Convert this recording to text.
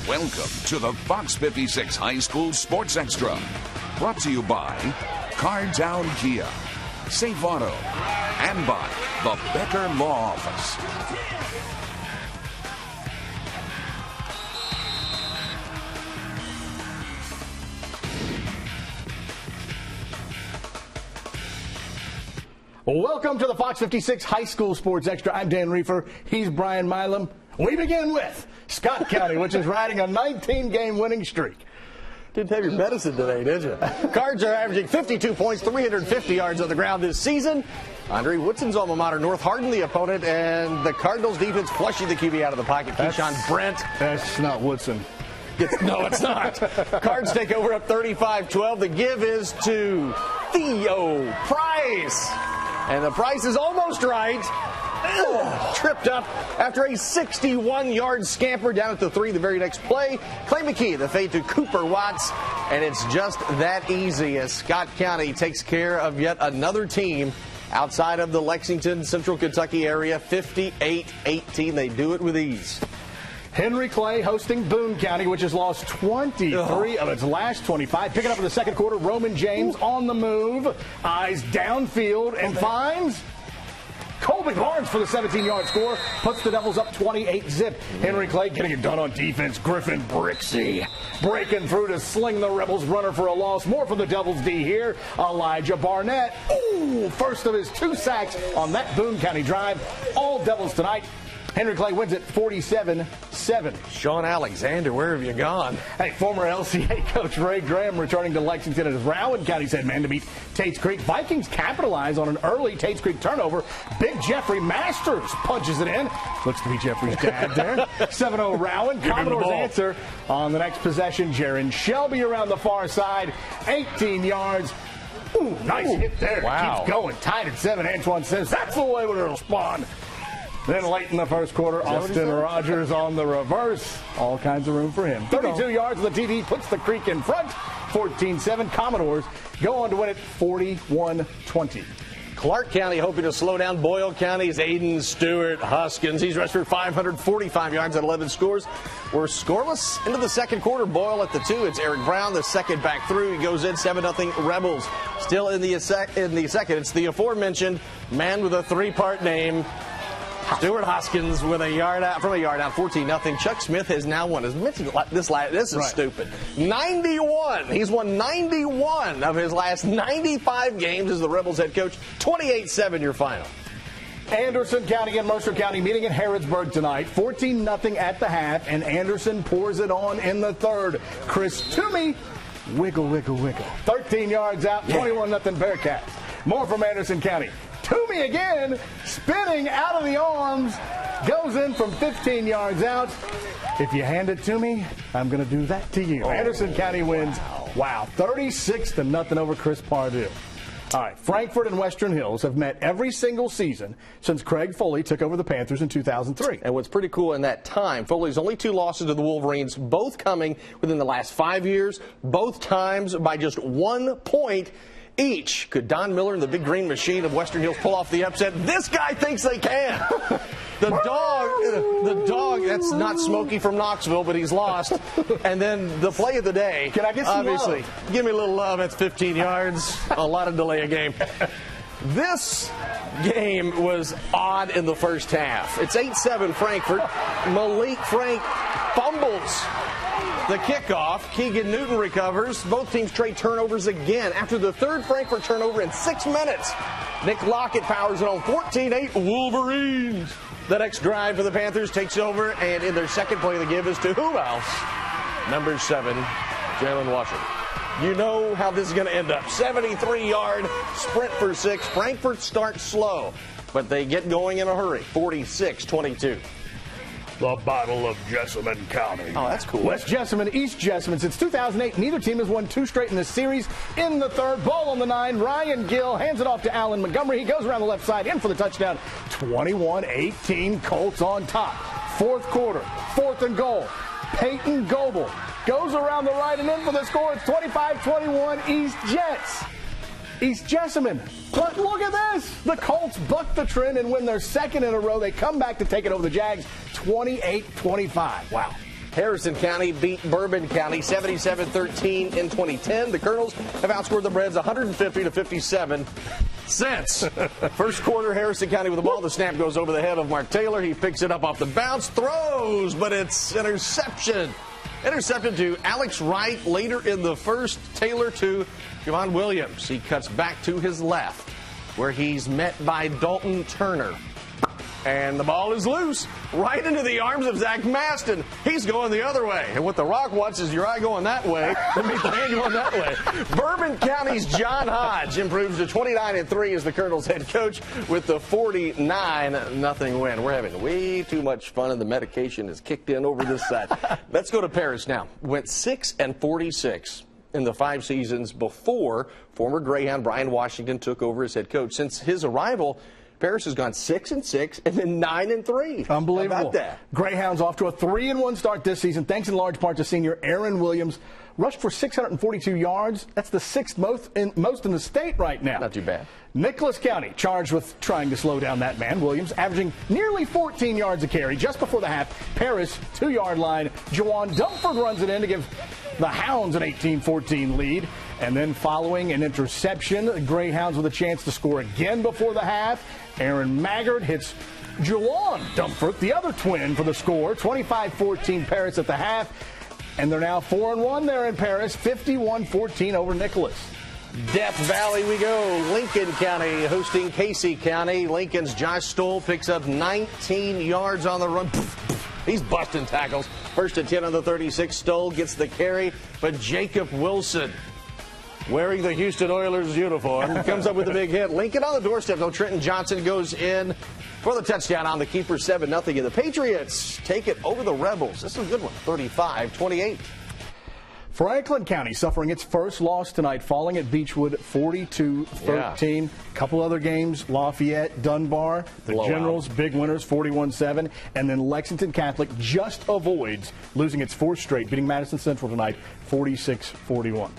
Welcome to the Fox 56 High School Sports Extra. Brought to you by Cartown Kia, Safe Auto, and by the Becker Law Office. Welcome to the Fox 56 High School Sports Extra. I'm Dan Reefer. He's Brian Milam. We begin with Scott County, which is riding a 19-game winning streak. Didn't have your medicine today, did you? Cards are averaging 52 points, 350 yards on the ground this season. Andre Woodson's alma mater, North Hardin, the opponent, and the Cardinals defense flushing the QB out of the pocket. Keyshawn Brent. That's not Woodson. No, it's not. Cards take over up 35-12. The give is to Theo Price. And the price is almost right. Tripped up after a 61-yard scamper down at the 3 the very next play. Clay McKee, the fade to Cooper Watts. And it's just that easy as Scott County takes care of yet another team outside of the Lexington, Central Kentucky area. 58-18. They do it with ease. Henry Clay hosting Boone County, which has lost 23 of its last 25. Picking up in the second quarter, Roman James on the move. Eyes downfield and finds Colby Barnes for the 17-yard score. Puts the Devils up 28-zip. Henry Clay getting it done on defense. Griffin Brixey breaking through to sling the Rebels runner for a loss. More from the Devils D here. Elijah Barnett. Ooh, first of his 2 sacks on that Boone County drive. All Devils tonight. Henry Clay wins it 47-7. Sean Alexander, where have you gone? Hey, former LCA coach Ray Graham returning to Lexington as Rowan County's head man to beat Tates Creek. Vikings capitalize on an early Tates Creek turnover. Big Jeffrey Masters punches it in. Looks to be Jeffrey's dad there. 7-0 Rowan. Commodores answer on the next possession. Jaron Shelby around the far side. 18 yards. Ooh, nice hit there. Wow. Keeps going. Tied at 7. Antoine says that's the way it'll respond. Then late in the first quarter, Austin Rogers on the reverse. All kinds of room for him. 32 yards of the TD puts the Creek in front. 14-7. Commodores go on to win it 41-20. Clark County hoping to slow down Boyle County's Aiden Stewart Huskins. He's rushed for 545 yards at 11 scores. We're scoreless into the second quarter. Boyle at the 2. It's Eric Brown, the second back through. He goes in 7-0 Rebels. Still in the second. It's the aforementioned man with a 3-part name. Stuart Hoskins with a yard out from a yard out, 14-0. Chuck Smith has now won. As mentioned, this is right. Stupid. 91. He's won 91 of his last 95 games as the Rebels head coach. 28-7 your final. Anderson County and Mercer County meeting in Harrodsburg tonight. 14-0 at the half, and Anderson pours it on in the third. Chris Toomey, wiggle, wiggle, wiggle. 13 yards out, 21-0 Bearcats. More from Anderson County. Toomey again, spinning out of the arms, goes in from 15 yards out. If you hand it to me, I'm going to do that to you. Anderson County wins, 36-0 over Chris Pardue. All right, Frankfort and Western Hills have met every single season since Craig Foley took over the Panthers in 2003. And what's pretty cool in that time, Foley's only 2 losses to the Wolverines, both coming within the last 5 years, both times by just 1 point each. Could Don Miller and the Big Green Machine of Western Hills pull off the upset? This guy thinks they can. The dog, that's not Smokey from Knoxville, but he's lost. And then the play of the day. Can I get some obviously, love? Give me a little love. That's 15 yards. A lot of delay of game. This game was odd in the first half. It's 8-7 Frankfort. Malik Frank fumbles the kickoff. Keegan Newton recovers. Both teams trade turnovers again after the third Frankfurt turnover in 6 minutes. Nick Lockett powers it on 14-8 Wolverines. The next drive for the Panthers takes over, and in their second play of the give is to who else? Number 7, Jalen Washington. You know how this is going to end up. 73-yard sprint for 6. Frankfurt starts slow, but they get going in a hurry. 46-22. The Battle of Jessamine County. Oh, that's cool. West Jessamine, East Jessamine. Since 2008, neither team has won 2 straight in this series. In the third, ball on the 9. Ryan Gill hands it off to Alan Montgomery. He goes around the left side, in for the touchdown. 21-18, Colts on top. Fourth quarter, 4th and goal. Peyton Goebel goes around the right and in for the score. It's 25-21, East Jets. East Jessamine. But look at this. The Colts buck the trend and win their second in a row. They come back to take it over the Jags 28-25. Wow. Harrison County beat Bourbon County 77-13 in 2010. The Colonels have outscored the Reds 150-57 since. First quarter, Harrison County with the ball. The snap goes over the head of Mark Taylor. He picks it up off the bounce, throws, but it's interception. Intercepted to Alex Wright later in the first. Taylor to Javon Williams. He cuts back to his left, where he's met by Dalton Turner. And the ball is loose right into the arms of Zach Maston. He's going the other way. And what the Rock wants is your eye going that way to meet the hand going that way. Bourbon County's John Hodge improves to 29-3 as the Colonel's head coach with the 49-0 win. We're having way too much fun, and the medication is kicked in over this side. Let's go to Paris now. Went 6-46 in the 5 seasons before former Greyhound Brian Washington took over as head coach. Since his arrival, Paris has gone 6-6 and then 9-3. Unbelievable. How about that? Greyhounds off to a 3-1 start this season, thanks in large part to senior Aaron Williams. Rushed for 642 yards. That's the 6th most in the state right now. Not too bad. Nicholas County charged with trying to slow down that man. Williams averaging nearly 14 yards a carry just before the half. Paris, 2-yard line. Jawan Dumford runs it in to give the Hounds an 18-14 lead. And then following an interception, the Greyhounds with a chance to score again before the half. Aaron Maggard hits Jawan Dumford, the other twin, for the score. 25-14 Paris at the half. And they're now 4-1 there in Paris, 51-14 over Nicholas. Death Valley we go. Lincoln County hosting Casey County. Lincoln's Josh Stoll picks up 19 yards on the run. He's busting tackles. First and 10 on the 36. Stoll gets the carry, but Jacob Wilson, wearing the Houston Oilers uniform, comes up with a big hit. Lincoln on the doorstep, though. Trenton Johnson goes in for the touchdown on the keeper, 7-0. And the Patriots take it over the Rebels. This is a good one, 35-28. Franklin County suffering its first loss tonight, falling at Beechwood 42-13. Yeah. Couple other games, Lafayette, Dunbar, the Generals, big winners, 41-7. And then Lexington Catholic just avoids losing its 4th straight, beating Madison Central tonight, 46-41.